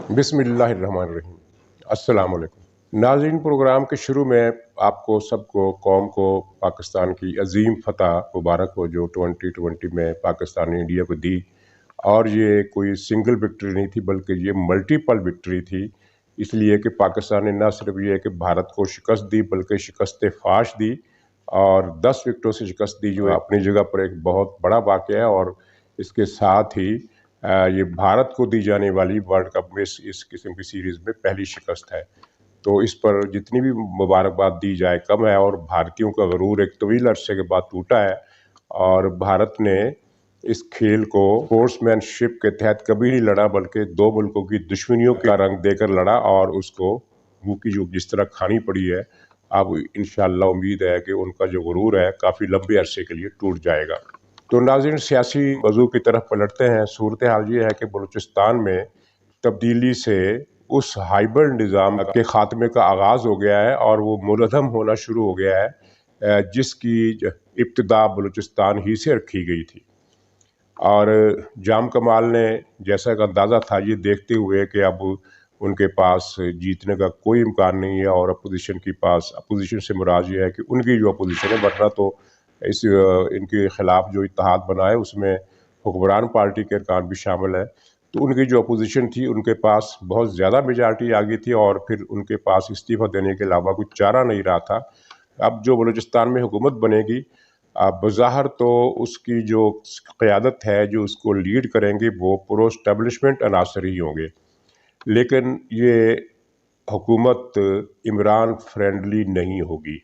بسم اللہ الرحمن الرحیم۔ السلام علیکم ناظرین، پروگرام کے شروع میں آپ کو سب کو قوم کو پاکستان کی عظیم فتح مبارک ہو جو 2020 میں پاکستان نے انڈیا کو دی، اور یہ کوئی سنگل وکٹری نہیں تھی بلکہ یہ ملٹیپل وکٹری تھی، اس لیے کہ پاکستان نے نہ صرف یہ کہ بھارت کو شکست دی بلکہ شکست فاش دی اور 10 وکٹوں سے شکست دی، جو اپنی جگہ پر ایک بہت بڑا واقعہ ہے، اور اس کے ساتھ ہی یہ بھارت کو دی جانے والی ورلڈ کپ میں اس قسم کی سیریز میں پہلی شکست ہے۔ تو اس پر جتنی بھی مبارکباد دی جائے کم ہے، اور بھارتیوں کا غرور ایک طویل عرصے کے بعد ٹوٹا ہے، اور بھارت نے اس کھیل کو اسپورٹس مین شپ کے تحت کبھی نہیں لڑا بلکہ دو ملکوں کی دشمنیوں کا رنگ دے کر لڑا، اور اس کو منہ کی جو جس طرح کھانی پڑی ہے، اب انشاءاللہ امید ہے کہ ان کا جو غرور ہے کافی لمبے عرصے کے لیے ٹوٹ جائے گا۔ تو ناظرین، سیاسی موضوع کی طرف پلٹتے ہیں۔ صورتحال یہ ہے کہ بلوچستان میں تبدیلی سے اس ہائبرڈ نظام کے خاتمے کا آغاز ہو گیا ہے، اور وہ منہدم ہونا شروع ہو گیا ہے، جس کی ابتدا بلوچستان ہی سے رکھی گئی تھی۔ اور جام کمال نے جیسا کہ اندازہ تھا، یہ دیکھتے ہوئے کہ اب ان کے پاس جیتنے کا کوئی امکان نہیں ہے، اور اپوزیشن سے مراد یہ ہے کہ ان کی جو اپوزیشن ہے، ورنہ تو ان کے خلاف جو اتحاد بنا ہے اس میں حکمران پارٹی کے ارکان بھی شامل ہے، تو ان کی جو اپوزیشن تھی ان کے پاس بہت زیادہ میجارٹی آ گئی تھی، اور پھر ان کے پاس استعفیٰ دینے کے علاوہ کچھ چارہ نہیں رہا تھا۔ اب جو بلوچستان میں حکومت بنے گی، بظاہر تو اس کی جو قیادت ہے، جو اس کو لیڈ کریں گے، وہ پرو اسٹیبلشمنٹ عناصر ہی ہوں گے، لیکن یہ حکومت عمران فرینڈلی نہیں ہوگی۔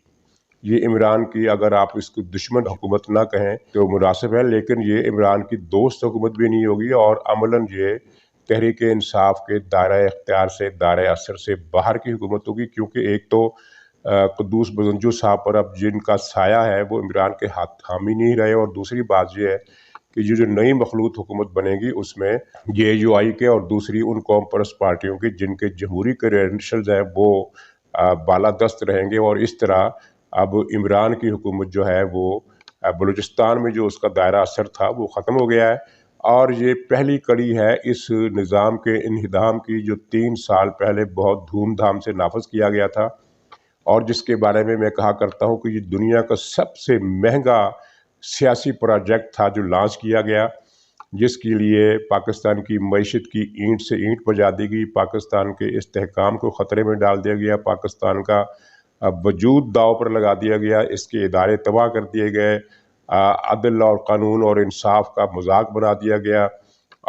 یہ عمران کی، اگر آپ اس کو دشمن حکومت نہ کہیں تو مناسب ہے، لیکن یہ عمران کی دوست حکومت بھی نہیں ہوگی، اور عملاً یہ تحریک انصاف کے دائرہ اختیار سے، دائرہ اثر سے باہر کی حکومت ہوگی، کیونکہ ایک تو قدوس بزنجو صاحب پر اب جن کا سایہ ہے وہ عمران کے ہاتھ حامی نہیں رہے، اور دوسری بات یہ ہے کہ یہ جو نئی مخلوط حکومت بنے گی اس میں JUI کے اور دوسری ان قوم پرست پارٹیوں کے جن کے جمہوری کریڈنشلز ہیں وہ بالادست رہیں گے، اور اس طرح اب عمران کی حکومت جو ہے وہ بلوچستان میں جو اس کا دائرہ اثر تھا وہ ختم ہو گیا ہے، اور یہ پہلی کڑی ہے اس نظام کے انہدام کی جو 3 سال پہلے بہت دھوم دھام سے نافذ کیا گیا تھا، اور جس کے بارے میں کہا کرتا ہوں کہ یہ دنیا کا سب سے مہنگا سیاسی پروجیکٹ تھا جو لانچ کیا گیا، جس کے لیے پاکستان کی معیشت کی اینٹ سے اینٹ بجا دی گئی، پاکستان کے استحکام کو خطرے میں ڈال دیا گیا، پاکستان کا وجود داؤ پر لگا دیا گیا، اس کے ادارے تباہ کر دیے گئے، عدل اور قانون اور انصاف کا مذاق بنا دیا گیا،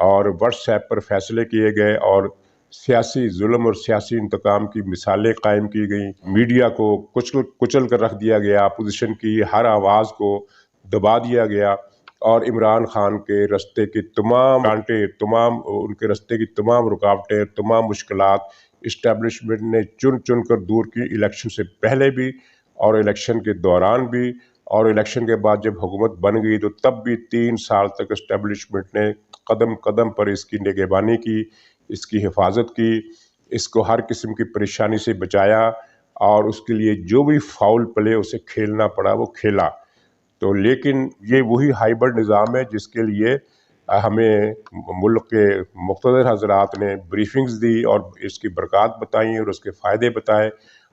اور واٹس ایپ پر فیصلے کیے گئے، اور سیاسی ظلم اور سیاسی انتقام کی مثالیں قائم کی گئیں، میڈیا کو کچل کر رکھ دیا گیا، اپوزیشن کی ہر آواز کو دبا دیا گیا، اور عمران خان کے رستے کے تمام کانٹے، ان کے رستے کی تمام رکاوٹیں، تمام مشکلات اسٹیبلشمنٹ نے چن چن کر دور کی، الیکشن سے پہلے بھی اور الیکشن کے دوران بھی، اور الیکشن کے بعد جب حکومت بن گئی تو تب بھی 3 سال تک اسٹیبلشمنٹ نے قدم قدم پر اس کی نگہبانی کی، اس کی حفاظت کی، اس کو ہر قسم کی پریشانی سے بچایا، اور اس کے لیے جو بھی فاؤل پلے اسے کھیلنا پڑا وہ کھیلا۔ تو لیکن یہ وہی ہائبرڈ نظام ہے جس کے لیے ہمیں ملک کے مقتدر حضرات نے بریفنگز دی اور اس کی برکات بتائیں اور اس کے فائدے بتائے،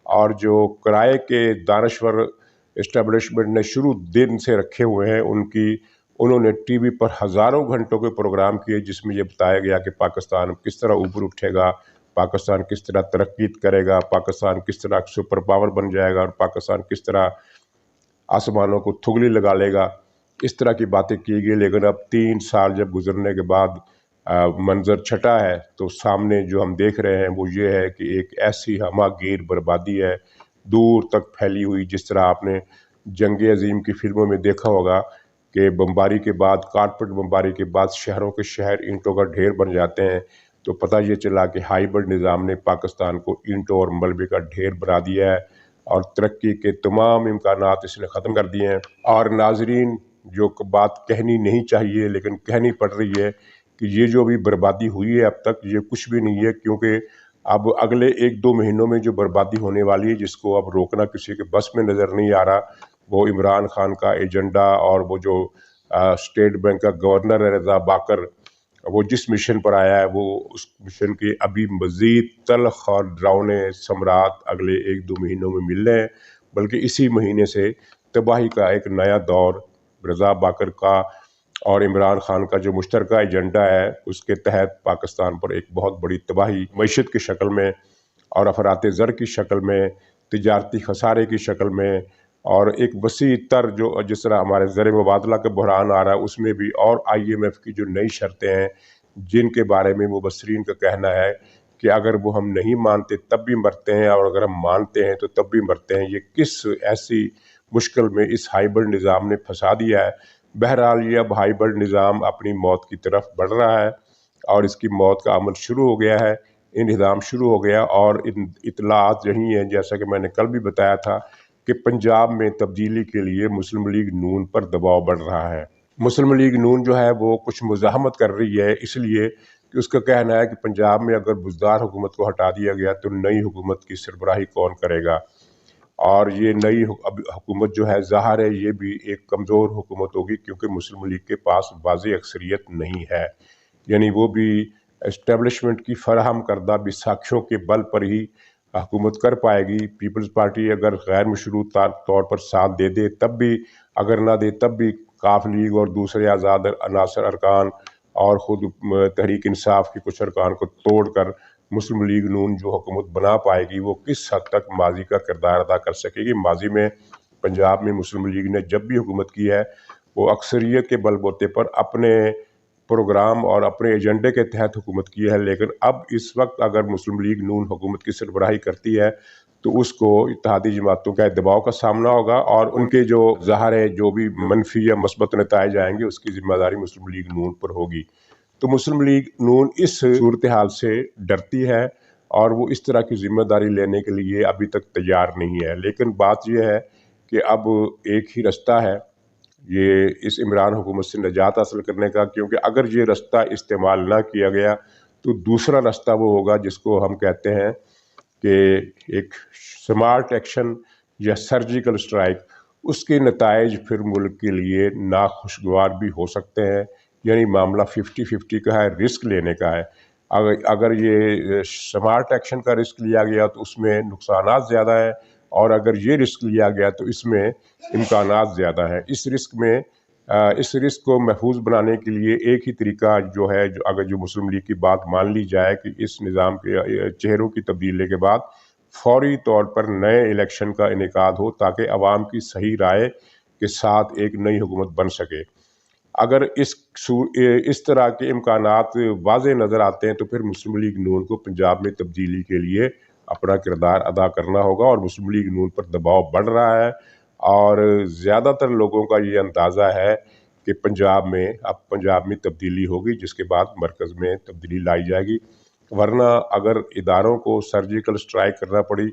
اور جو کرائے کے دانشور اسٹیبلشمنٹ نے شروع دن سے رکھے ہوئے ہیں انہوں نے ٹی وی پر ہزاروں گھنٹوں کے پروگرام کیے، جس میں یہ بتایا گیا کہ پاکستان کس طرح اوپر اٹھے گا، پاکستان کس طرح ترقی کرے گا، پاکستان کس طرح سپر پاور بن جائے گا، اور پاکستان کس طرح آسمانوں کو تھگلی لگا لے گا، اس طرح کی باتیں کی گئی۔ لیکن اب 3 سال جب گزرنے کے بعد منظر چھٹا ہے، تو سامنے جو ہم دیکھ رہے ہیں وہ یہ ہے کہ ایک ایسی ہمہ گیر بربادی ہے دور تک پھیلی ہوئی، جس طرح آپ نے جنگ عظیم کی فلموں میں دیکھا ہوگا کہ بمباری کے بعد، کارپیٹ بمباری کے بعد شہروں کے شہر اینٹوں کا ڈھیر بن جاتے ہیں، تو پتہ یہ چلا کہ ہائبرڈ نظام نے پاکستان کو اینٹوں اور ملبے کا ڈھیر بنا دیا ہے، اور ترقی کے تمام امکانات اس نے ختم کر دیے ہیں۔ اور ناظرین، جو بات کہنی نہیں چاہیے لیکن کہنی پڑ رہی ہے کہ یہ جو بھی بربادی ہوئی ہے اب تک، یہ کچھ بھی نہیں ہے، کیونکہ اب اگلے 1-2 مہینوں میں جو بربادی ہونے والی ہے، جس کو اب روکنا کسی کے بس میں نظر نہیں آ رہا، وہ عمران خان کا ایجنڈا، اور وہ جو اسٹیٹ بینک کا گورنر ہے رضا باکر، وہ جس مشن پر آیا ہے وہ اس مشن کے ابھی مزید تلخ اور ڈراؤنے ثمرات اگلے 1-2 مہینوں میں مل رہے ہیں، بلکہ اسی مہینے سے تباہی کا ایک نیا دور رضا باکر کا اور عمران خان کا جو مشترکہ ایجنڈا ہے اس کے تحت پاکستان پر ایک بہت بڑی تباہی معیشت کی شکل میں اور افراط زر کی شکل میں، تجارتی خسارے کی شکل میں، اور ایک وسیع تر جو جس طرح ہمارے زر مبادلہ کا بحران آ رہا ہے اس میں بھی، اور IMF کی جو نئی شرطیں ہیں جن کے بارے میں مبصرین کا کہنا ہے کہ اگر وہ ہم نہیں مانتے تب بھی مرتے ہیں اور اگر ہم مانتے ہیں تو تب بھی مرتے ہیں، یہ کس ایسی مشکل میں اس ہائیبرڈ نظام نے پھنسا دیا ہے۔ بہرحال یہ اب ہائیبرڈ نظام اپنی موت کی طرف بڑھ رہا ہے اور اس کی موت کا عمل شروع ہو گیا ہے، انہدام شروع ہو گیا، اور اطلاعات یہی ہیں جیسا کہ میں نے کل بھی بتایا تھا کہ پنجاب میں تبدیلی کے لیے مسلم لیگ نون پر دباؤ بڑھ رہا ہے۔ مسلم لیگ نون جو ہے وہ کچھ مزاحمت کر رہی ہے، اس لیے کہ اس کا کہنا ہے کہ پنجاب میں اگر بزدار حکومت کو ہٹا دیا گیا تو نئی حکومت کی سربراہی کون کرے گا، اور یہ نئی حکومت جو ہے ظاہر ہے یہ بھی ایک کمزور حکومت ہوگی کیونکہ مسلم لیگ کے پاس واضح اکثریت نہیں ہے، یعنی وہ بھی اسٹیبلشمنٹ کی فراہم کردہ بیساکھیوں کے بل پر ہی حکومت کر پائے گی۔ پیپلز پارٹی اگر غیر مشروط طور پر ساتھ دے دے تب بھی، اگر نہ دے تب بھی کاف لیگ اور دوسرے آزاد عناصر ارکان اور خود تحریک انصاف کے کچھ ارکان کو توڑ کر مسلم لیگ نون جو حکومت بنا پائے گی وہ کس حد تک ماضی کا کردار ادا کر سکے گی۔ ماضی میں پنجاب میں مسلم لیگ نے جب بھی حکومت کی ہے وہ اکثریت کے بل بوتے پر اپنے پروگرام اور اپنے ایجنڈے کے تحت حکومت کی ہے، لیکن اب اس وقت اگر مسلم لیگ نون حکومت کی سربراہی کرتی ہے تو اس کو اتحادی جماعتوں کا دباؤ کا سامنا ہوگا، اور ان کے جو ظاہر ہے جو بھی منفی یا مثبت نتائج آئیں گے اس کی ذمہ داری مسلم لیگ نون پر ہوگی۔ تو مسلم لیگ نون اس صورتحال سے ڈرتی ہے اور وہ اس طرح کی ذمہ داری لینے کے لیے ابھی تک تیار نہیں ہے، لیکن بات یہ ہے کہ اب ایک ہی رستہ ہے یہ اس عمران حکومت سے نجات حاصل کرنے کا، کیونکہ اگر یہ رستہ استعمال نہ کیا گیا تو دوسرا رستہ وہ ہوگا جس کو ہم کہتے ہیں کہ ایک سمارٹ ایکشن یا سرجیکل اسٹرائک، اس کے نتائج پھر ملک کے لیے ناخوشگوار بھی ہو سکتے ہیں، یعنی معاملہ 50-50 کا ہے، رسک لینے کا ہے۔ اگر یہ سمارٹ ایکشن کا رسک لیا گیا تو اس میں نقصانات زیادہ ہیں، اور اگر یہ رسک لیا گیا تو اس میں امکانات زیادہ ہیں۔ اس رسک کو محفوظ بنانے کے لیے ایک ہی طریقہ جو ہے، اگر جو مسلم لیگ کی بات مان لی جائے کہ اس نظام کے چہروں کی تبدیلی کے بعد فوری طور پر نئے الیکشن کا انعقاد ہو تاکہ عوام کی صحیح رائے کے ساتھ ایک نئی حکومت بن سکے۔ اگر اس طرح کے امکانات واضح نظر آتے ہیں تو پھر مسلم لیگ نون کو پنجاب میں تبدیلی کے لیے اپنا کردار ادا کرنا ہوگا، اور مسلم لیگ نون پر دباؤ بڑھ رہا ہے، اور زیادہ تر لوگوں کا یہ اندازہ ہے کہ پنجاب میں تبدیلی ہوگی جس کے بعد مرکز میں تبدیلی لائی جائے گی، ورنہ اگر اداروں کو سرجیکل اسٹرائک کرنا پڑی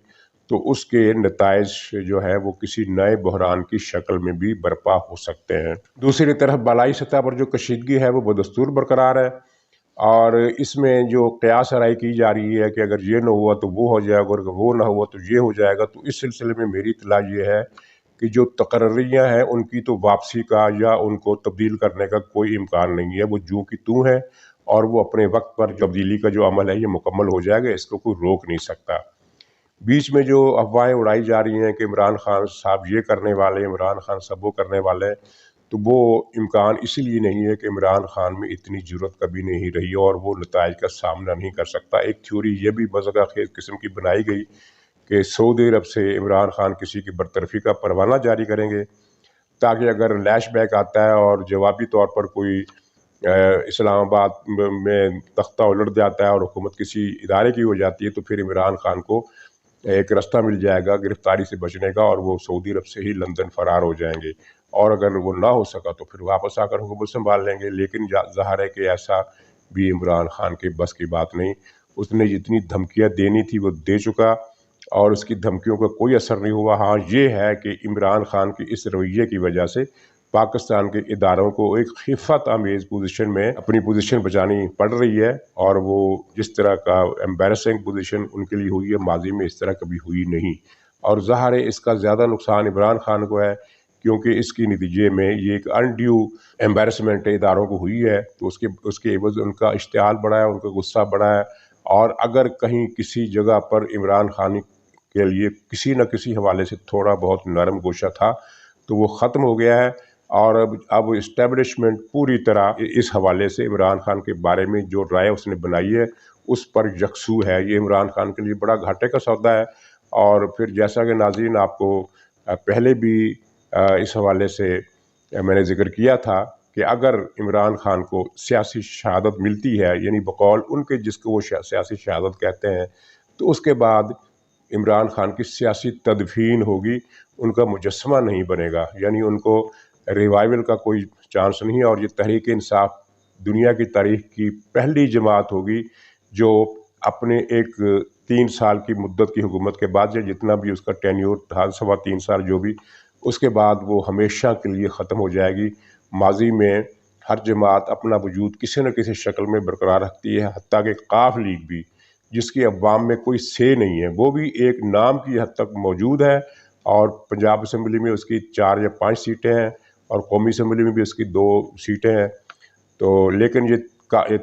تو اس کے نتائج جو ہے وہ کسی نئے بحران کی شکل میں بھی برپا ہو سکتے ہیں۔ دوسری طرف بالائی سطح پر جو کشیدگی ہے وہ بدستور برقرار ہے، اور اس میں جو قیاس آرائی کی جا رہی ہے کہ اگر یہ نہ ہوا تو وہ ہو جائے گا، اور اگر وہ نہ ہوا تو یہ ہو جائے گا، تو اس سلسلے میں میری اطلاع یہ ہے کہ جو تقرریاں ہیں ان کی تو واپسی کا یا ان کو تبدیل کرنے کا کوئی امکان نہیں ہے، وہ جو کی توں ہے، اور وہ اپنے وقت پر تبدیلی کا جو عمل ہے یہ مکمل ہو جائے گا، اس کو کوئی روک نہیں سکتا۔ بیچ میں جو افواہیں اڑائی جا رہی ہیں کہ عمران خان صاحب یہ کرنے والے، عمران خان صاحب وہ کرنے والے، تو وہ امکان اسی لیے نہیں ہے کہ عمران خان میں اتنی جرت کبھی نہیں رہی اور وہ نتائج کا سامنا نہیں کر سکتا۔ ایک تھیوری یہ بھی مذاق خیز قسم کی بنائی گئی کہ سعودی عرب سے عمران خان کسی کی برطرفی کا پروانہ جاری کریں گے تاکہ اگر لیش بیک آتا ہے اور جوابی طور پر کوئی اسلام آباد میں تختہ الٹ جاتا ہے اور حکومت کسی ادارے کی ہو جاتی ہے تو پھر عمران خان کو ایک رستہ مل جائے گا گرفتاری سے بچنے کا، اور وہ سعودی عرب سے ہی لندن فرار ہو جائیں گے، اور اگر وہ نہ ہو سکا تو پھر واپس آ کر حکومت سنبھال لیں گے۔ لیکن ظاہر ہے کہ ایسا بھی عمران خان کے بس کی بات نہیں، اس نے جتنی دھمکیاں دینی تھی وہ دے چکا اور اس کی دھمکیوں کا کوئی اثر نہیں ہوا۔ ہاں یہ ہے کہ عمران خان کے اس رویے کی وجہ سے پاکستان کے اداروں کو ایک خفت آمیز پوزیشن میں اپنی پوزیشن بچانی پڑ رہی ہے، اور وہ جس طرح کا ایمبیرسنگ پوزیشن ان کے لیے ہوئی ہے ماضی میں اس طرح کبھی ہوئی نہیں، اور ظاہر ہے اس کا زیادہ نقصان عمران خان کو ہے کیونکہ اس کی نتیجے میں یہ ایک انڈیو ایمبیرسمنٹ اداروں کو ہوئی ہے، تو اس کے عوض ان کا اشتعال بڑھا ہے، ان کا غصہ بڑھا ہے۔ اور اگر کہیں کسی جگہ پر عمران خان کے لیے کسی نہ کسی حوالے سے تھوڑا بہت نرم گوشہ تھا تو وہ ختم ہو گیا ہے، اور اب اسٹیبلشمنٹ پوری طرح اس حوالے سے عمران خان کے بارے میں جو رائے اس نے بنائی ہے اس پر یکسو ہے۔ یہ عمران خان کے لیے بڑا گھاٹے کا سودا ہے۔ اور پھر جیسا کہ ناظرین آپ کو پہلے بھی اس حوالے سے میں نے ذکر کیا تھا کہ اگر عمران خان کو سیاسی شہادت ملتی ہے، یعنی بقول ان کے جس کو وہ سیاسی شہادت کہتے ہیں، تو اس کے بعد عمران خان کی سیاسی تدفین ہوگی، ان کا مجسمہ نہیں بنے گا، یعنی ان کو ریوائول کا کوئی چانس نہیں ہے۔ اور یہ تحریک انصاف دنیا کی تاریخ کی پہلی جماعت ہوگی جو اپنے ایک 3 سال کی مدت کی حکومت کے بعد، یا جتنا بھی اس کا ٹینیور تھا 3.25 سال جو بھی، اس کے بعد وہ ہمیشہ کے لیے ختم ہو جائے گی۔ ماضی میں ہر جماعت اپنا وجود کسی نہ کسی شکل میں برقرار رکھتی ہے، حتیٰ کہ قاف لیگ بھی، جس کی عوام میں کوئی سے نہیں ہے، وہ بھی ایک نام کی حد تک موجود ہے، اور پنجاب اسمبلی میں اس کی 4 یا 5 سیٹیں ہیں، اور قومی اسمبلی میں بھی اس کی 2 سیٹیں ہیں۔ تو لیکن یہ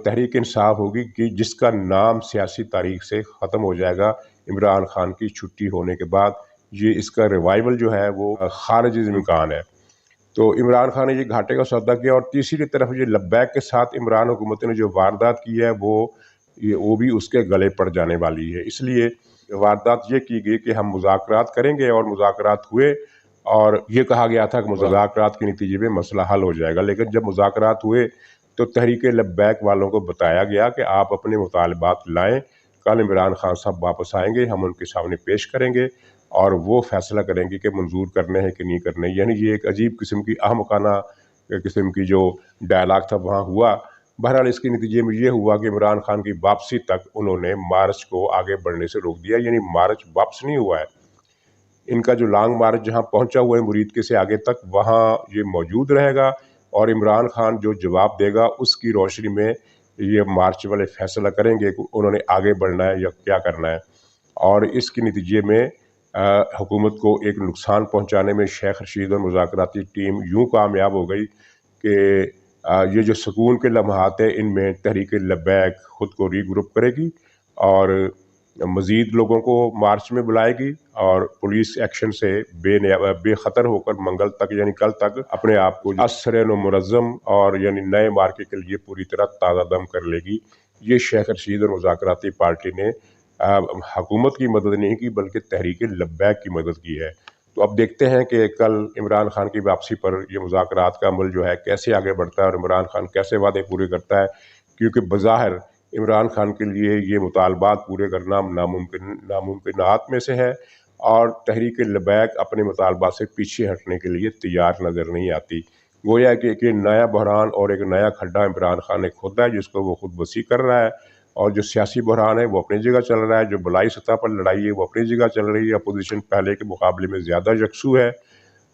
تحریک انصاف ہوگی کہ جس کا نام سیاسی تاریخ سے ختم ہو جائے گا عمران خان کی چھٹی ہونے کے بعد۔ یہ اس کا ریوائول جو ہے وہ خارج امکان ہے۔ تو عمران خان نے یہ گھاٹے کا سودا کیا، اور تیسری طرف یہ لبیک کے ساتھ عمران حکومت نے جو واردات کی ہے وہ بھی اس کے گلے پڑ جانے والی ہے۔ اس لیے واردات یہ کی گئی کہ ہم مذاکرات کریں گے، اور مذاکرات ہوئے، اور یہ کہا گیا تھا کہ مذاکرات کے نتیجے میں مسئلہ حل ہو جائے گا۔ لیکن جب مذاکرات ہوئے تو تحریک لبیک والوں کو بتایا گیا کہ آپ اپنے مطالبات لائیں، کل عمران خان صاحب واپس آئیں گے، ہم ان کے سامنے پیش کریں گے، اور وہ فیصلہ کریں گے کہ منظور کرنے ہیں کہ نہیں کرنے۔ یعنی یہ ایک عجیب قسم کی احمقانہ قسم کی جو ڈائلاگ تھا وہاں ہوا۔ بہرحال اس کے نتیجے میں یہ ہوا کہ عمران خان کی واپسی تک انہوں نے مارچ کو آگے بڑھنے سے روک دیا، یعنی مارچ واپس نہیں ہوا ہے۔ ان کا جو لانگ مارچ جہاں پہنچا ہوا ہے مرید کے سے آگے تک، وہاں یہ موجود رہے گا، اور عمران خان جو جواب دے گا اس کی روشنی میں یہ مارچ والے فیصلہ کریں گے کہ انہوں نے آگے بڑھنا ہے یا کیا کرنا ہے۔ اور اس کے نتیجے میں حکومت کو ایک نقصان پہنچانے میں شیخ رشید اور مذاکراتی ٹیم یوں کامیاب ہو گئی کہ یہ جو سکون کے لمحات ہیں ان میں تحریک لبیک خود کو ری گروپ کرے گی، اور مزید لوگوں کو مارچ میں بلائے گی، اور پولیس ایکشن سے بے خطر ہو کر منگل تک یعنی کل تک اپنے آپ کو اسرن و منظم اور یعنی نئے مارکے کے لیے پوری طرح تازہ دم کر لے گی۔ یہ شیخ رشید اور مذاکراتی پارٹی نے حکومت کی مدد نہیں کی بلکہ تحریک لبیک کی مدد کی ہے۔ تو اب دیکھتے ہیں کہ کل عمران خان کی واپسی پر یہ مذاکرات کا عمل جو ہے کیسے آگے بڑھتا ہے، اور عمران خان کیسے وعدے پورے کرتا ہے، کیونکہ بظاہر عمران خان کے لیے یہ مطالبات پورے کرنا ناممکنات میں سے ہے، اور تحریک لبیک اپنے مطالبات سے پیچھے ہٹنے کے لیے تیار نظر نہیں آتی۔ گویا کہ ایک نیا بحران اور ایک نیا کھڈا عمران خان نے کھودا ہے جس کو وہ خود وسیع کر رہا ہے، اور جو سیاسی بحران ہے وہ اپنی جگہ چل رہا ہے، جو بلائی سطح پر لڑائی ہے وہ اپنی جگہ چل رہی ہے۔ اپوزیشن پہلے کے مقابلے میں زیادہ یکسو ہے،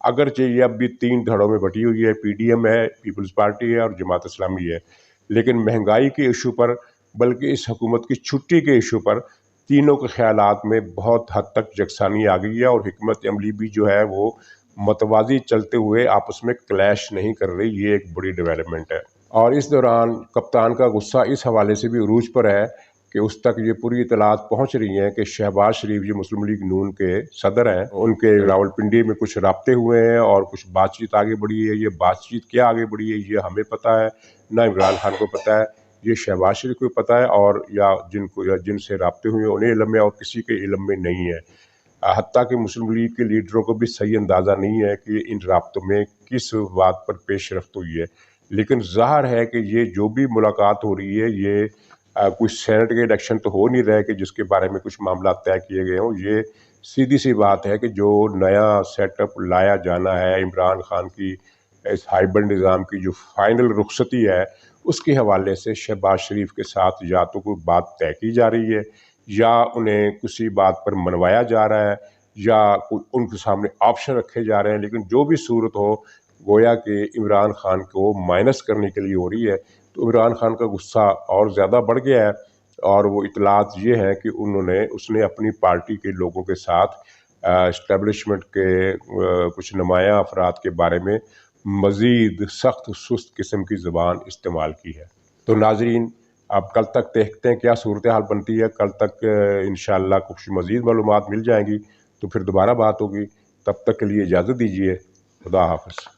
اگرچہ یہ اب بھی 3 دھڑوں میں بٹی ہوئی ہے، پی ڈی ایم ہے، پیپلز پارٹی ہے، اور جماعت اسلامی ہے۔ لیکن مہنگائی کے ایشو پر، بلکہ اس حکومت کی چھٹی کے ایشو پر، تینوں کے خیالات میں بہت حد تک یکسانی آ گئی ہے، اور حکمت عملی بھی جو ہے وہ متوازی چلتے ہوئے آپس میں کلیش نہیں کر رہی۔ یہ ایک بڑی ڈیولپمنٹ ہے۔ اور اس دوران کپتان کا غصہ اس حوالے سے بھی عروج پر ہے کہ اس تک یہ پوری اطلاعات پہنچ رہی ہیں کہ شہباز شریف جو مسلم لیگ نون کے صدر ہیں، ان کے راولپنڈی میں کچھ رابطے ہوئے ہیں اور کچھ بات چیت آگے بڑھی ہے۔ یہ بات چیت کیا آگے بڑھی ہے یہ ہمیں پتہ ہے، نہ عمران خان کو پتہ ہے، یہ شہباز شریف کو پتہ ہے، اور یا جن سے رابطے ہوئے انہیں علم ہے، اور کسی کے علم میں نہیں ہے۔ حتیٰ کہ مسلم لیگ کے لیڈروں کو بھی صحیح اندازہ نہیں ہے کہ ان رابطوں میں کس بات پر پیش رفت ہوئی ہے۔ لیکن ظاہر ہے کہ یہ جو بھی ملاقات ہو رہی ہے یہ کوئی سینٹ کے الیکشن تو ہو نہیں رہے کہ جس کے بارے میں کچھ معاملات طے کیے گئے ہوں۔ یہ سیدھی سی بات ہے کہ جو نیا سیٹ اپ لایا جانا ہے عمران خان کی اس ہائیبرڈ نظام کی جو فائنل رخصتی ہے، اس کے حوالے سے شہباز شریف کے ساتھ یا تو کوئی بات طے کی جا رہی ہے، یا انہیں کسی بات پر منوایا جا رہا ہے، یا ان کے سامنے آپشن رکھے جا رہے ہیں۔ لیکن جو بھی صورت ہو، گویا کہ عمران خان کو مائنس کرنے کے لیے ہو رہی ہے۔ تو عمران خان کا غصہ اور زیادہ بڑھ گیا ہے، اور وہ اطلاعات یہ ہے کہ اس نے اپنی پارٹی کے لوگوں کے ساتھ اسٹیبلشمنٹ کے کچھ نمایاں افراد کے بارے میں مزید سخت سست قسم کی زبان استعمال کی ہے۔ تو ناظرین، اب کل تک دیکھتے ہیں کیا صورتحال بنتی ہے۔ کل تک انشاءاللہ کچھ مزید معلومات مل جائیں گی تو پھر دوبارہ بات ہوگی۔ تب تک کے لیے اجازت دیجیے۔ خدا حافظ۔